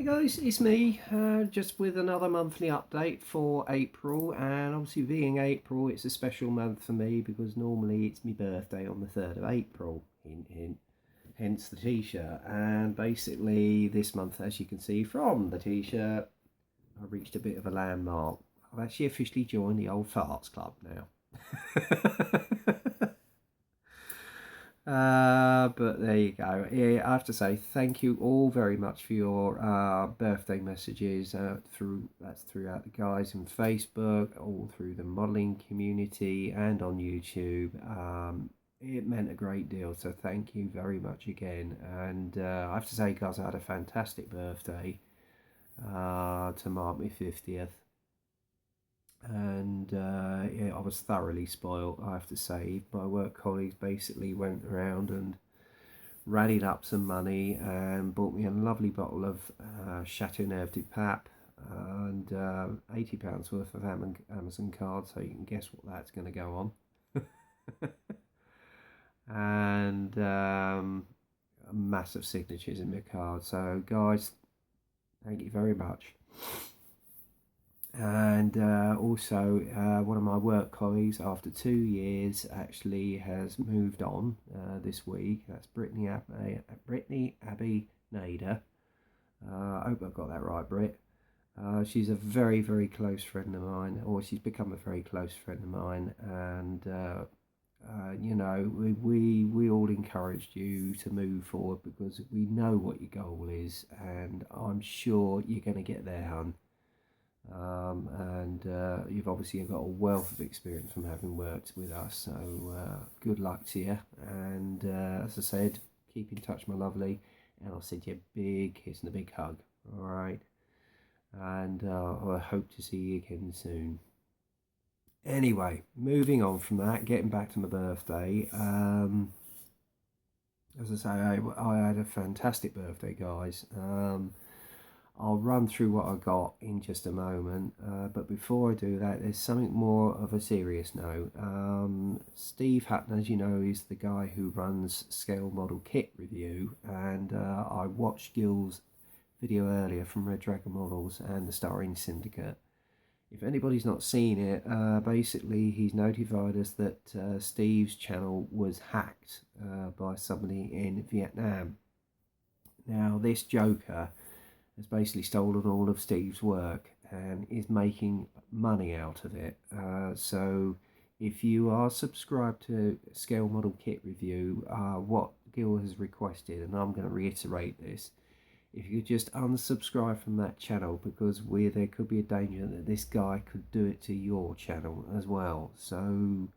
Hey guys, it's me, just with another monthly update for April, and obviously being April, it's a special month for me because normally it's my birthday on the 3rd of April, hint hint, hence the t-shirt. And basically this month, as you can see from the t-shirt, I reached a bit of a landmark. I've actually officially joined the Old Farts Club now. But there you go. Yeah, I have to say thank you all very much for your birthday messages throughout the guys in Facebook, all through the modelling community and on YouTube. It meant a great deal, so thank you very much again. And I have to say, guys, I had a fantastic birthday to mark my 50th. And yeah, I was thoroughly spoiled, I have to say. My work colleagues basically went around and rallied up some money and bought me a lovely bottle of Chateau Neuf du Pape and £80 worth of Amazon cards, so you can guess what that's going to go on. And massive signatures in my card. So guys, thank you very much. And also one of my work colleagues, after 2 years, actually has moved on this week. That's Brittany Abbey Nader. I hope I've got that right, Britt. She's a very, very close friend of mine, or she's become a very close friend of mine, and you know, we all encouraged you to move forward because we know what your goal is, and I'm sure you're going to get there, hun. And you've obviously got a wealth of experience from having worked with us, so good luck to you. And as I said, keep in touch, my lovely, and I'll send you a big kiss and a big hug. All right, and I hope to see you again soon. Anyway, moving on from that, getting back to my birthday. As I say, I had a fantastic birthday, guys. I'll run through what I got in just a moment, but before I do that, there's something more of a serious note. Steve Hutton, as you know, is the guy who runs Scale Model Kit Review, and I watched Gil's video earlier from Red Dragon Models and the Starring Syndicate. If anybody's not seen it, basically he's notified us that Steve's channel was hacked by somebody in Vietnam. Now, this joker has basically stolen all of Steve's work and is making money out of it. So if you are subscribed to Scale Model Kit Review, what Gil has requested, and I'm going to reiterate this, if you just unsubscribe from that channel, because there could be a danger that this guy could do it to your channel as well. So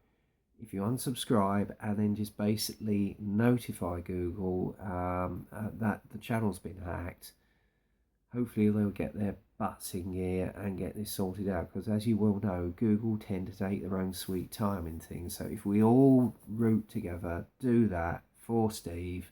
if you unsubscribe and then just basically notify Google that the channel's been hacked, hopefully they'll get their butts in gear and get this sorted out, because as you well know, Google tend to take their own sweet time in things. So if we all root together, do that for Steve,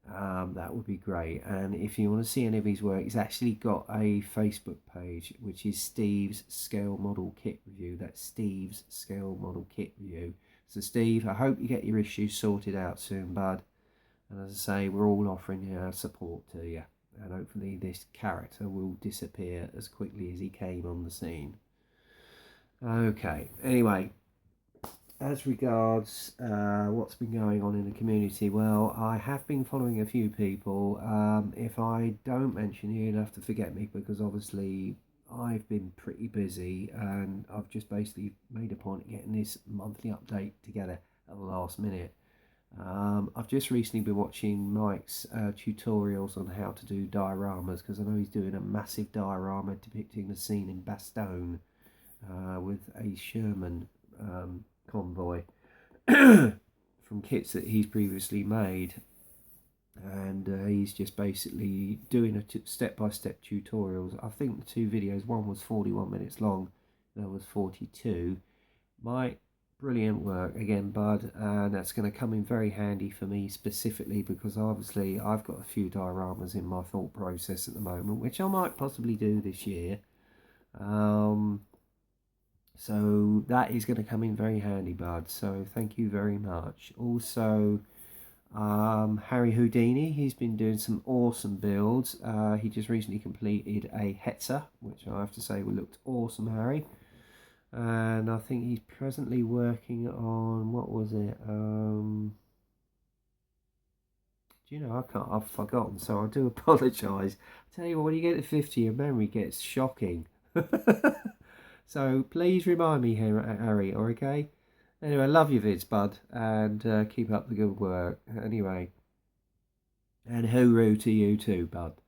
that would be great. And if you want to see any of his work, he's actually got a Facebook page, which is Steve's Scale Model Kit Review. That's Steve's Scale Model Kit Review. So Steve, I hope you get your issues sorted out soon, bud. And as I say, we're all offering our support to you, and hopefully this character will disappear as quickly as he came on the scene. Okay, anyway, as regards what's been going on in the community, well, I have been following a few people. If I don't mention you, you'll have to forget me, because obviously I've been pretty busy and I've just basically made a point of getting this monthly update together at the last minute. I've just recently been watching Mike's tutorials on how to do dioramas, because I know he's doing a massive diorama depicting the scene in Bastogne with a Sherman convoy from kits that he's previously made, and he's just basically doing a step-by-step tutorials. I think the two videos, one was 41 minutes long, the other was 42. Mike, brilliant work again, bud, and that's going to come in very handy for me specifically, because obviously I've got a few dioramas in my thought process at the moment, which I might possibly do this year. So that is going to come in very handy, bud, so thank you very much. Also, Harry Houdini, he's been doing some awesome builds. He just recently completed a Hetzer, which I have to say looked awesome, Harry. And I think he's presently working on, what was it? Do you know, I've forgotten, so I do apologise. I tell you what, when you get to 50, your memory gets shocking. So please remind me here, Harry, okay? Anyway, love your vids, bud, and keep up the good work. Anyway, and hooroo to you too, bud.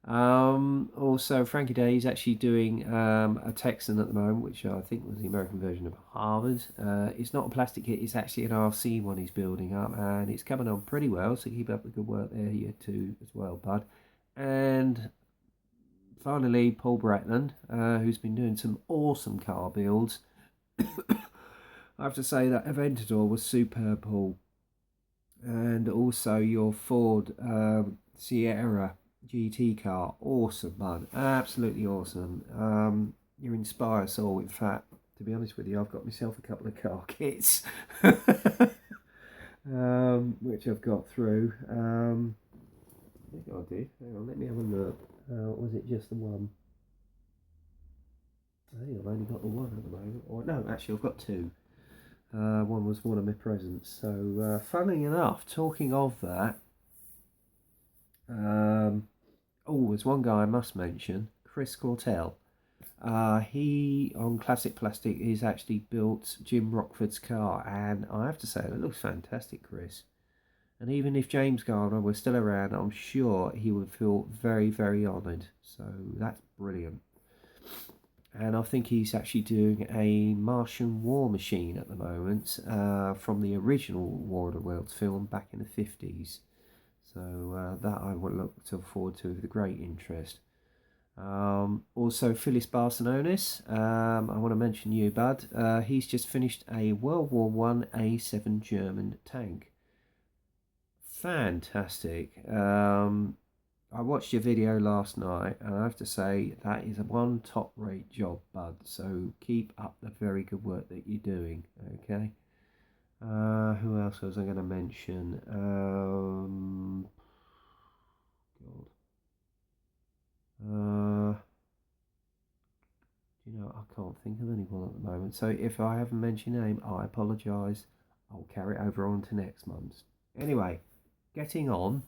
Also, Frankie Day is actually doing a Texan at the moment, which I think was the American version of Harvard. It's not a plastic kit, it's actually an RC one he's building up, and it's coming on pretty well, so keep up the good work there, you too, as well, bud. And finally, Paul Bratland, who's been doing some awesome car builds. I have to say that Aventador was superb, Paul. And also your Ford Sierra GT car, awesome, man, absolutely awesome. You inspire us all. In fact, to be honest with you, I've got myself a couple of car kits, which I've got through. I think I did. Hang on, let me have a look. Was it just the one? I think I've only got the one at the moment. Or no, actually, I've got two. One was one of my presents. So, funnily enough, talking of that, there's one guy I must mention, Chris Cortell. He, on Classic Plastic, is actually built Jim Rockford's car, and I have to say, it looks fantastic, Chris. And even if James Garner were still around, I'm sure he would feel very, very honoured. So that's brilliant. And I think he's actually doing a Martian war machine at the moment from the original War of the Worlds film back in the 50s. So that I would look forward to with great interest. Also, Phyllis Barcelonis, I want to mention you, bud. He's just finished a World War One A7 German tank. Fantastic. I watched your video last night, and I have to say that is a one top-rate job, bud. So keep up the very good work that you're doing. Okay. Who else was I going to mention? You know, I can't think of anyone at the moment. So if I haven't mentioned your name, I apologise. I'll carry it over on to next month's. Anyway, getting on.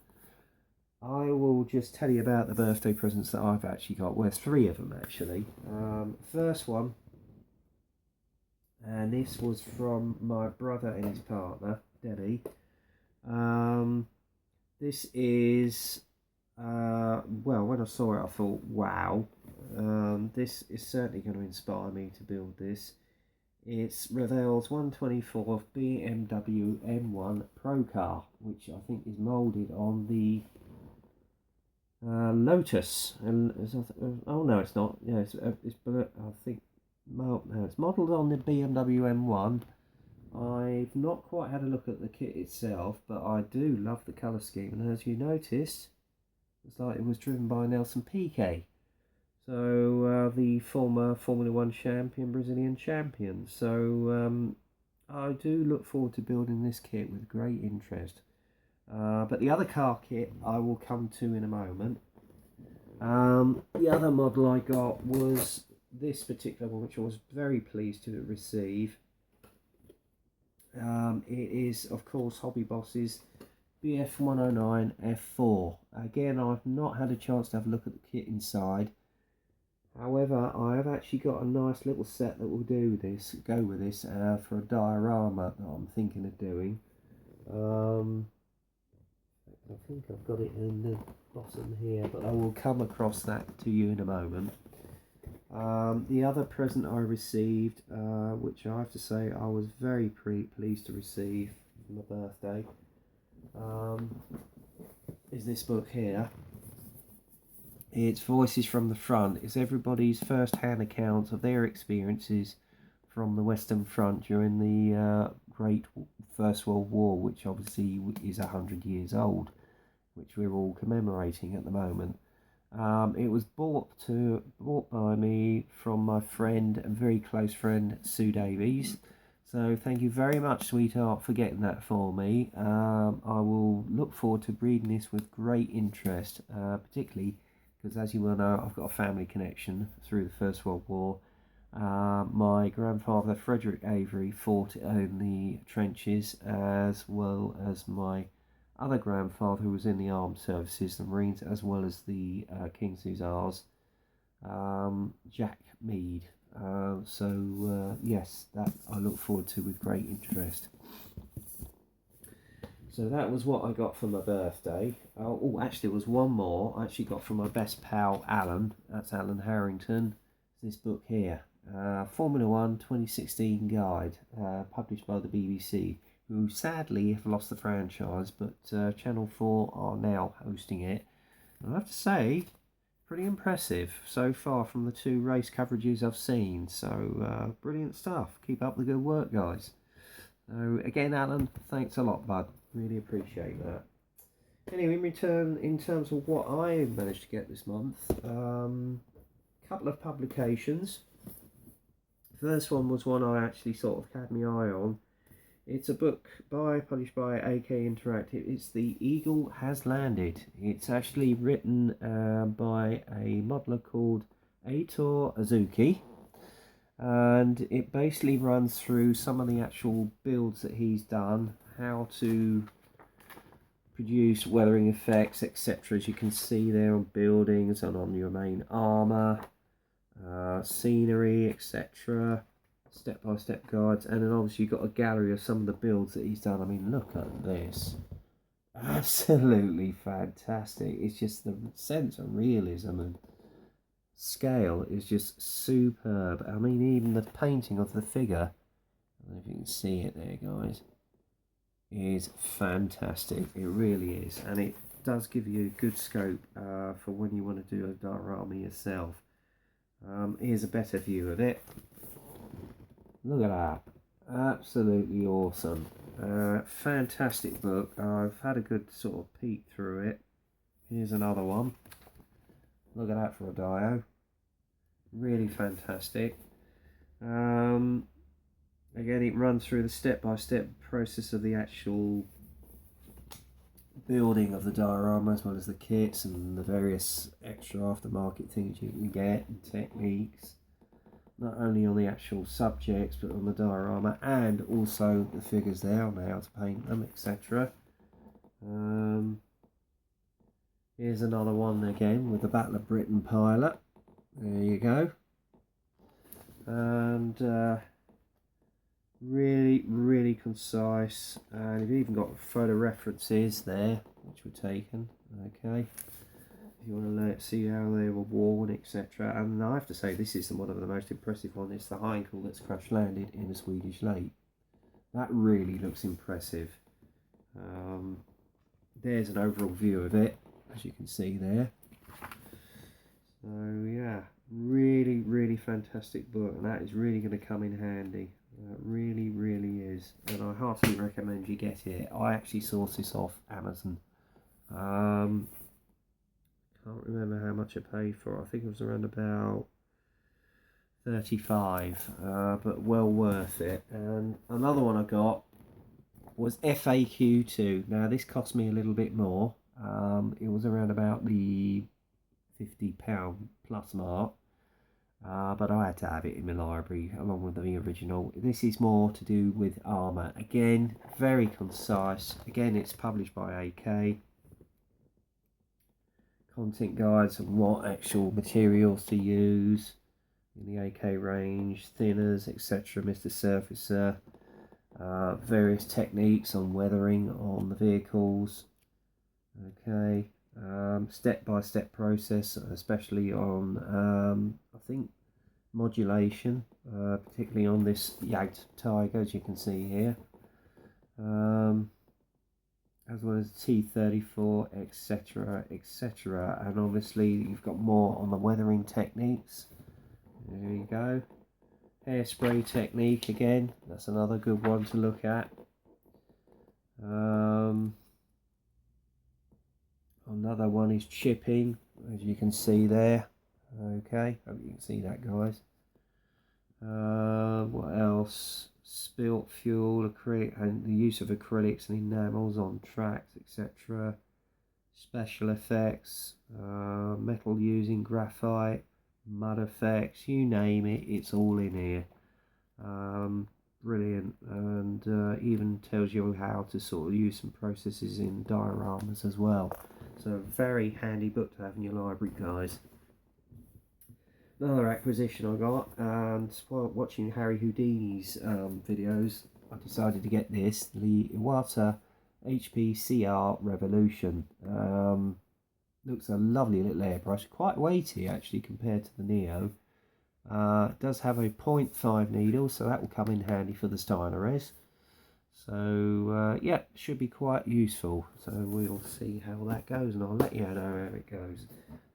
I will just tell you about the birthday presents that I've actually got. Well, there's three of them actually. First one, and this was from my brother and his partner, Debbie. This is, well, when I saw it, I thought, wow, this is certainly going to inspire me to build this. It's Revell's 124th BMW M1 Pro car, which I think is moulded on the Lotus, and oh no, it's not. Yeah, it's I think no, it's modelled on the BMW M1. I've not quite had a look at the kit itself, but I do love the colour scheme, and as you noticed, it's like it was driven by Nelson Piquet, so the former Formula One champion, Brazilian champion. So I do look forward to building this kit with great interest. But the other car kit I will come to in a moment. The other model I got was this particular one, which I was very pleased to receive. It is, of course, Hobby Boss's BF109 F4. Again, I've not had a chance to have a look at the kit inside. However, I have actually got a nice little set that will go with this for a diorama that I'm thinking of doing. I think I've got it in the bottom here, but I will come across that to you in a moment. The other present I received, which I have to say I was very pleased to receive for my birthday, is this book here. It's Voices from the Front. It's everybody's first-hand accounts of their experiences from the Western Front during the Great First World War, which obviously is 100 years old, which we're all commemorating at the moment. It was bought by me from my friend and very close friend Sue Davies. So thank you very much, sweetheart, for getting that for me. I will look forward to reading this with great interest, particularly because, as you well know, I've got a family connection through the First World War. My grandfather, Frederick Avery, fought in the trenches, as well as my other grandfather, who was in the armed services, the Marines, as well as the King's Hussars, Jack Mead. Yes, that I look forward to with great interest. So that was what I got for my birthday. Actually, there was one more I actually got from my best pal, Alan. That's Alan Harrington. This book here, Formula One 2016 Guide, published by the BBC, who sadly have lost the franchise, but Channel 4 are now hosting it. And I have to say, pretty impressive so far from the 2 race coverages I've seen. So brilliant stuff. Keep up the good work, guys. So again, Alan, thanks a lot, bud. Really appreciate that. Anyway, in return, in terms of what I managed to get this month, couple of publications. First one was one I actually sort of had my eye on. It's a book published by AK Interactive. It's The Eagle Has Landed. It's actually written by a modeler called Aitor Azuki, and it basically runs through some of the actual builds that he's done, how to produce weathering effects, etc., as you can see there on buildings and on your main armour, scenery, etc., step-by-step guides, and then obviously you've got a gallery of some of the builds that he's done. I mean, look at this. Absolutely fantastic. It's just the sense of realism and scale is just superb. I mean, even the painting of the figure, I don't know if you can see it there, guys, is fantastic. It really is, and it does give you good scope for when you want to do a diorama yourself. Here's a better view of it. Look at that. Absolutely awesome. Fantastic book. I've had a good sort of peek through it. Here's another one. Look at that for a dio. Really fantastic. Again, it runs through the step-by-step process of the actual building of the diorama, as well as the kits and the various extra aftermarket things you can get and techniques, not only on the actual subjects but on the diorama, and also the figures there on how to paint them, etc. Here's another one again with the Battle of Britain pilot. There you go. And really concise, and you've even got photo references there which were taken. Okay, if you want to see how they were worn, etc. And I have to say, this is one of the most impressive ones. It's the Heinkel that's crash landed in a Swedish lake. That really looks impressive. There's an overall view of it, as you can see there. So yeah, really fantastic book, and that is really going to come in handy. It really is, and I heartily recommend you get it. I actually sourced this off Amazon. Can't remember how much I paid for it. I think it was around about 35, but well worth it. And another one I got was FAQ2. Now this cost me a little bit more. It was around about the £50 plus mark. But I had to have it in my library along with the original. This is more to do with armour. Again, very concise. Again, it's published by AK. Content guides on what actual materials to use in the AK range, thinners, etc. Mr. Surfacer. Various techniques on weathering on the vehicles. Okay. Step-by-step process, especially on I think modulation, particularly on this Jagd Tiger, as you can see here, as well as T34, etc. And obviously you've got more on the weathering techniques. There you go. Hairspray technique again, that's another good one to look at. Another one is chipping, as you can see there. Okay, hope you can see that, guys. What else? spilt fuel, acrylic, and the use of acrylics and enamels on tracks, etc. Special effects, metal using graphite, mud effects, you name it, it's all in here. Brilliant, and even tells you how to sort of use some processes in dioramas as well. So very handy book to have in your library, guys. Another acquisition I got, and while watching Harry Houdini's videos, I decided to get this, the Iwata HPCR Revolution. Looks a lovely little airbrush, quite weighty actually compared to the Neo. It does have a 0.5 needle, so that will come in handy for the Steineres. So yeah, should be quite useful. So we'll see how that goes, and I'll let you know how it goes.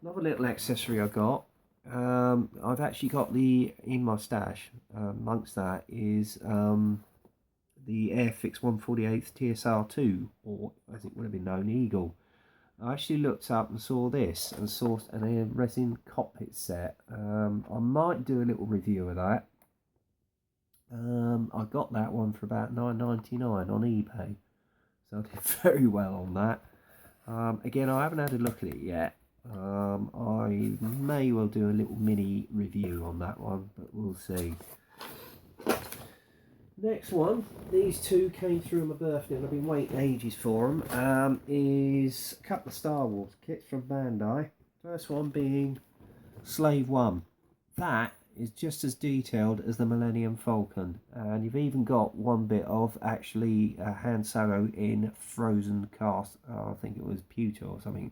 Another little accessory I got. I've actually got in my stash. Amongst that is the Airfix 148th TSR2, or as it would have been known, Eagle. I actually looked up and saw this, and saw a resin cockpit set. I might do a little review of that. I got that one for about $9.99 on eBay, so I did very well on that. Again, I haven't had a look at it yet. I may well do a little mini review on that one, but we'll see. Next one, these two came through on my birthday and I've been waiting ages for them, is a couple of Star Wars kits from Bandai. First one being Slave One. That is just as detailed as the Millennium Falcon, and you've even got one bit of actually Han Solo in frozen cast, I think it was pewter or something.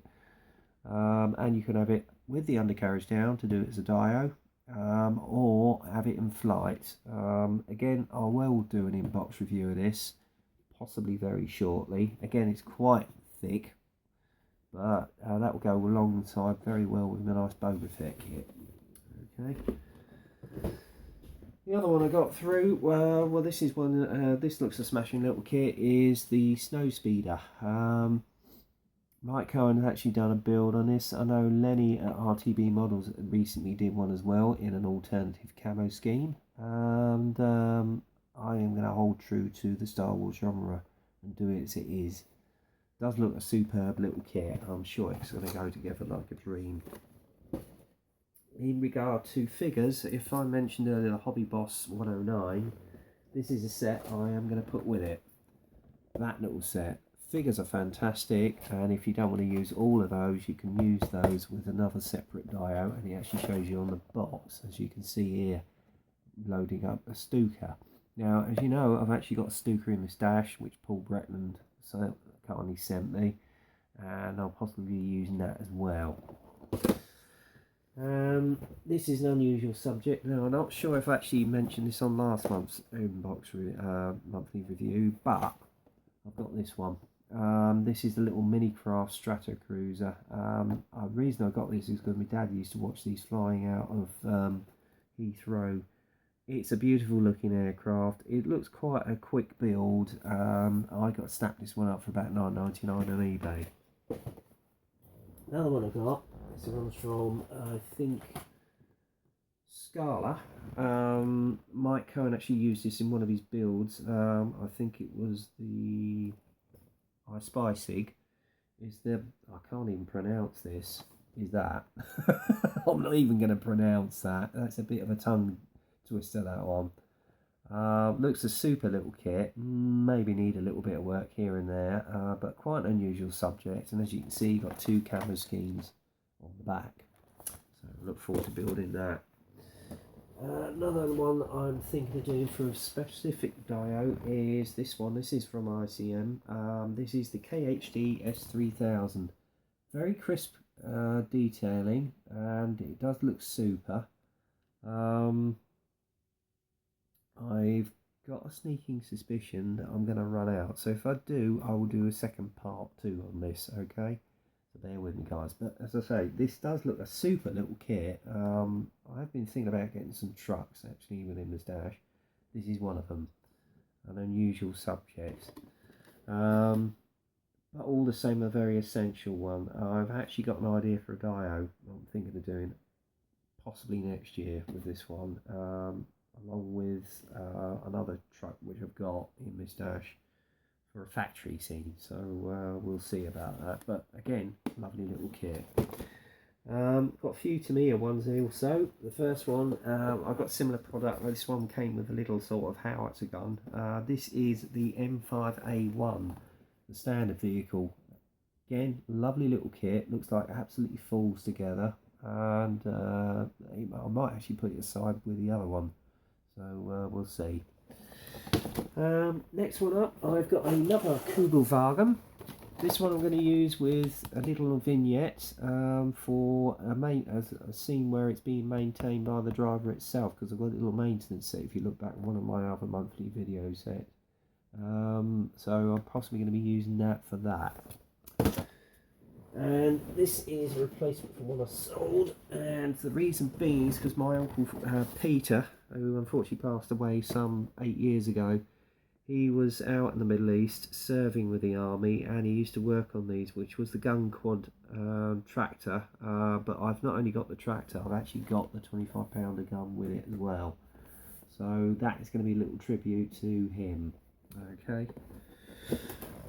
And you can have it with the undercarriage down to do it as a Dio, or have it in flight. Again, I will do an inbox review of this, possibly very shortly. Again, it's quite thick, but that will go alongside very well with the nice Boba Fett kit. Okay. The other one I got through, well, this is one. This looks a smashing little kit. Is the Snow Speeder. Mike Cohen has actually done a build on this. I know Lenny at RTB Models recently did one as well in an alternative camo scheme. And I am going to hold true to the Star Wars genre and do it as it is. It does look a superb little kit. I'm sure it's going to go together like a dream. In regard to figures, if I mentioned earlier the Hobby Boss 109, this is a set I am going to put with it. That little set. Figures are fantastic, and if you don't want to use all of those, you can use those with another separate Dio, and it actually shows you on the box, as you can see here, loading up a Stuka. Now, as you know, I've actually got a Stuka in my stash, which Paul Bretland kindly sent me, and I'll possibly be using that as well. This is an unusual subject. Now, I'm not sure if I actually mentioned this on last month's inbox monthly review, but I've got this one. This is the little Minicraft Strato Cruiser. The reason I got this is because my dad used to watch these flying out of Heathrow. It's a beautiful looking aircraft. It looks quite a quick build. I got snapped this one up for about $9.99 on eBay. Another one I got, this one's from, I think, Scala. Mike Cohen actually used this in one of his builds. I think it was the I Spy Sig. I can't even pronounce this. Is that? I'm not even going to pronounce that. That's a bit of a tongue twister, that one. Looks a super little kit. Maybe need a little bit of work here and there, but quite an unusual subject. And as you can see, you've got two camera schemes on the back. So I look forward to building that. Another one I'm thinking of doing for a specific Dio is this one. This is from ICM. This is the KHD S3000. Very crisp detailing, and it does look super. I've got a sneaking suspicion that I'm going to run out. So if I do, I will do a second part 2 on this, okay? So bear with me, guys. But as I say, this does look a super little kit. I've been thinking about getting some trucks, actually, within the stash. This is one of them. An unusual subject. But all the same, a very essential one. I've actually got an idea for a Dio I'm thinking of doing possibly next year with this one. along with another truck which I've got in my stash for a factory scene, so we'll see about that. But again, lovely little kit. Got a few Tamiya ones also. The first one, I've got a similar product. This one came with a little sort of howitzer gun. This is the M5A1, the standard vehicle. Again, lovely little kit. Looks like it absolutely falls together. And I might actually put it aside with the other one. So we'll see. Next one up, I've got another Kugelwagen. This one I'm going to use with a little vignette for a scene where it's being maintained by the driver itself, because I've got a little maintenance set if you look back at one of my other monthly video sets. So I'm possibly going to be using that for that. And this is a replacement for one I sold, and the reason being is because my uncle Peter, who unfortunately passed away some 8 years ago, he was out in the Middle East serving with the army, and he used to work on these, which was the Gun Quad tractor. But I've not only got the tractor, I've actually got the 25-pounder gun with it as well. So that is going to be a little tribute to him. Okay.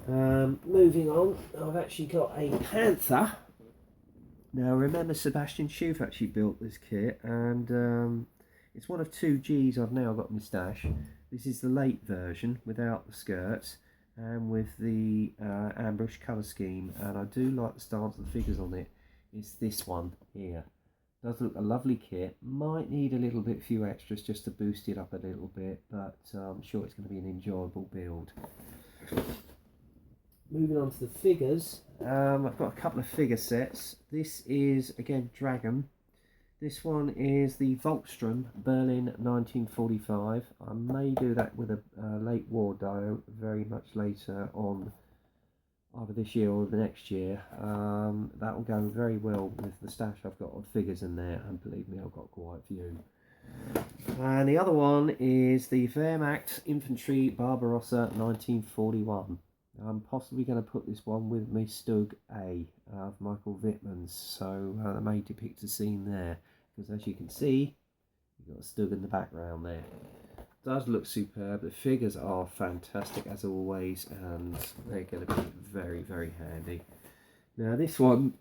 Moving on, I've actually got a Panther. Now remember, Sebastian Schuf actually built this kit, and it's one of 2 Gs I've now got in my stash. This is the late version without the skirts and with the ambush colour scheme, and I do like the stance of the figures on it. It's this one here. Does look a lovely kit. Might need a little bit few extras just to boost it up a little bit, but I'm sure it's going to be an enjoyable build. Moving on to the figures, I've got a couple of figure sets. This is again Dragon. This one is the Volkstrom Berlin 1945. I may do that with a late war dio very much later on, either this year or the next year. That will go very well with the stash I've got of figures in there, and believe me, I've got quite a few. And the other one is the Wehrmacht Infantry Barbarossa 1941. I'm possibly going to put this one with my Stug A of Michael Wittmann's, so I may depict a scene there, because as you can see, you've got a Stug in the background there. It does look superb. The figures are fantastic as always, and they're going to be very, very handy. Now this one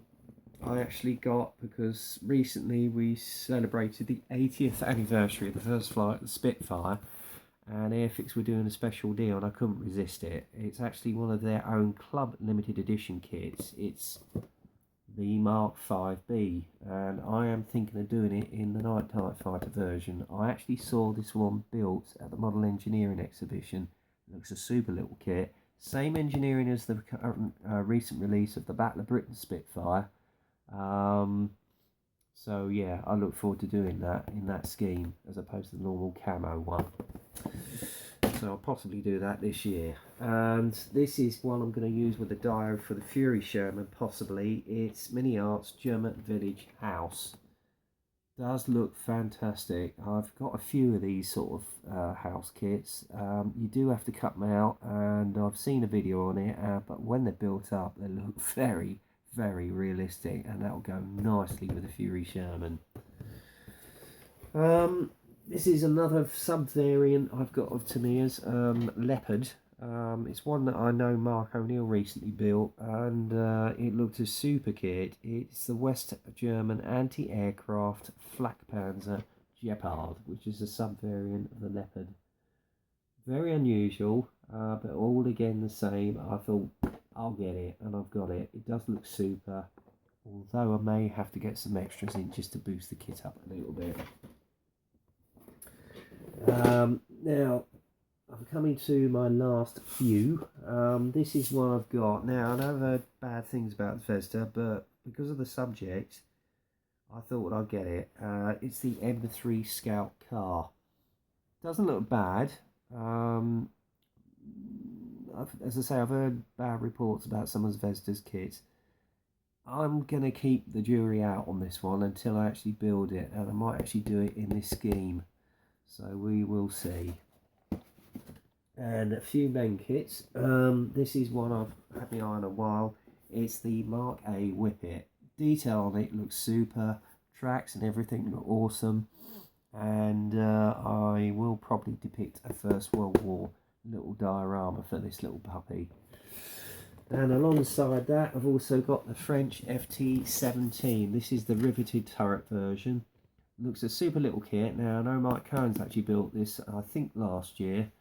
I actually got because recently we celebrated the 80th anniversary of the first flight of the Spitfire, and Airfix were doing a special deal and I couldn't resist it. It's actually one of their own club limited edition kits. It's the Mark 5B, and I am thinking of doing it in the Night Type Fighter version. I actually saw this one built at the Model Engineering exhibition. It looks a super little kit. Same engineering as the recent release of the Battle of Britain Spitfire. So yeah, I look forward to doing that in that scheme as opposed to the normal camo one. So I'll possibly do that this year. And this is one I'm going to use with the dio for the Fury Sherman, possibly. It's Mini Arts German Village House. Does look fantastic. I've got a few of these sort of house kits. You do have to cut them out, and I've seen a video on it, but when they're built up, they look very, very realistic, and that'll go nicely with the Fury Sherman. This is another sub-variant I've got of Tamiya's Leopard. It's one that I know Mark O'Neill recently built, and it looked a super kit. It's the West German anti-aircraft Flak Panzer Gepard, which is a sub-variant of the Leopard. Very unusual, but all again the same. I thought, I'll get it, and I've got it. It does look super, although I may have to get some extras in just to boost the kit up a little bit. Now, I'm coming to my last few. This is one I've got. Now, I know I've heard bad things about Zvezda, but because of the subject, I thought I'd get it. It's the M3 Scout car. Doesn't look bad. As I say, I've heard bad reports about some of Zvezda's kits. I'm going to keep the jury out on this one until I actually build it, and I might actually do it in this scheme. So we will see. And a few main kits. This is one I've had my eye on a while. It's the Mark A Whippet. Detail on it looks super. Tracks and everything look awesome. and I will probably depict a First World War little diorama for this little puppy. And alongside that, I've also got the French FT17. This is the riveted turret version. Looks a super little kit. Now, I know Mike Cohen's actually built this, I think, last year.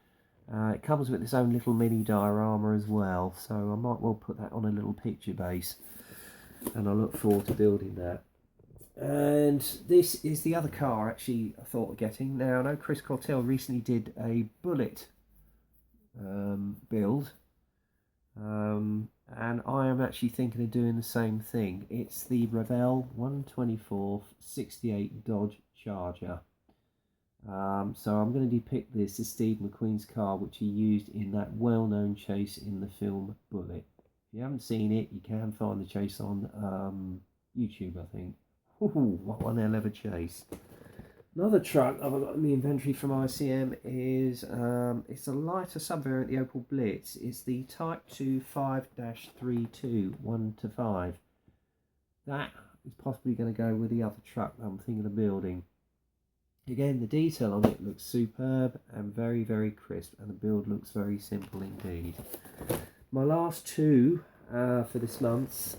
It comes with its own little mini diorama as well, so I might well put that on a little picture base, and I look forward to building that. And this is the other car actually I thought of getting. Now, I know Chris Cortell recently did a Bullet build, and I am actually thinking of doing the same thing. It's the Revell 124 68 Dodge Charger. So I'm going to depict this as Steve McQueen's car, which he used in that well-known chase in the film Bullet. If you haven't seen it, you can find the chase on YouTube, I think. Ooh, what one hell of a chase. Another truck I've got in the inventory from ICM is it's a lighter subvariant, the Opel Blitz. It's the Type 2 5-32 1-5. That is possibly going to go with the other truck that I'm thinking of building. Again, the detail on it looks superb and very, very crisp, and the build looks very simple indeed. My last two for this month,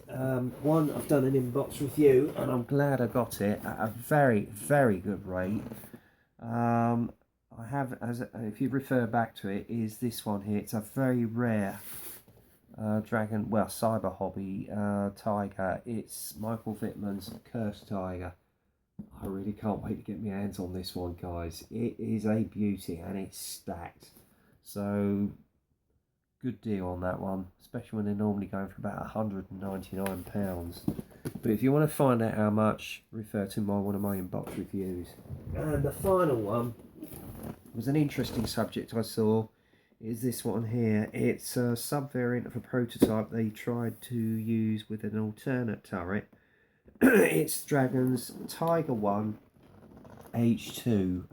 one I've done an inbox review, and I'm glad I got it at a very, very good rate. I have, if you refer back to it, is this one here. It's a very rare Dragon, well, Cyber Hobby Tiger. It's Michael Wittmann's Cursed Tiger. I really can't wait to get my hands on this one, guys. It is a beauty, and it's stacked. So, good deal on that one, especially when they're normally going for about £199. But if you want to find out how much, refer to one of my inbox reviews. And the final one was an interesting subject I saw. Is this one here. It's a sub-variant of a prototype they tried to use with an alternate turret. It's Dragon's Tiger 1 H2.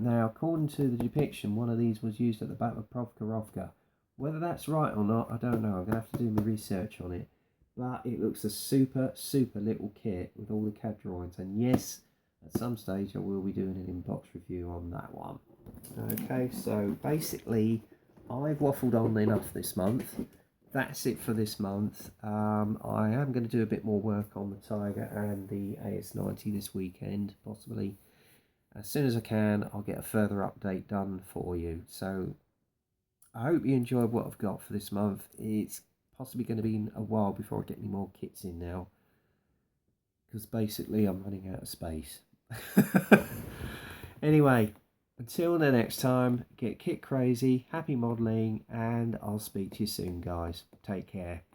Now, according to the depiction, one of these was used at the Battle of Prokhorovka. Whether that's right or not, I don't know. I'm going to have to do my research on it. But it looks a super, super little kit with all the CAD drawings. And yes, at some stage I will be doing an inbox review on that one. Okay, so basically, I've waffled on enough this month. That's it for this month. I am going to do a bit more work on the Tiger and the AS90 this weekend, possibly. As soon as I can, I'll get a further update done for you. So I hope you enjoyed what I've got for this month. It's possibly going to be a while before I get any more kits in now, because basically I'm running out of space. Anyway, until the next time, get kit crazy, happy modelling, and I'll speak to you soon, guys. Take care.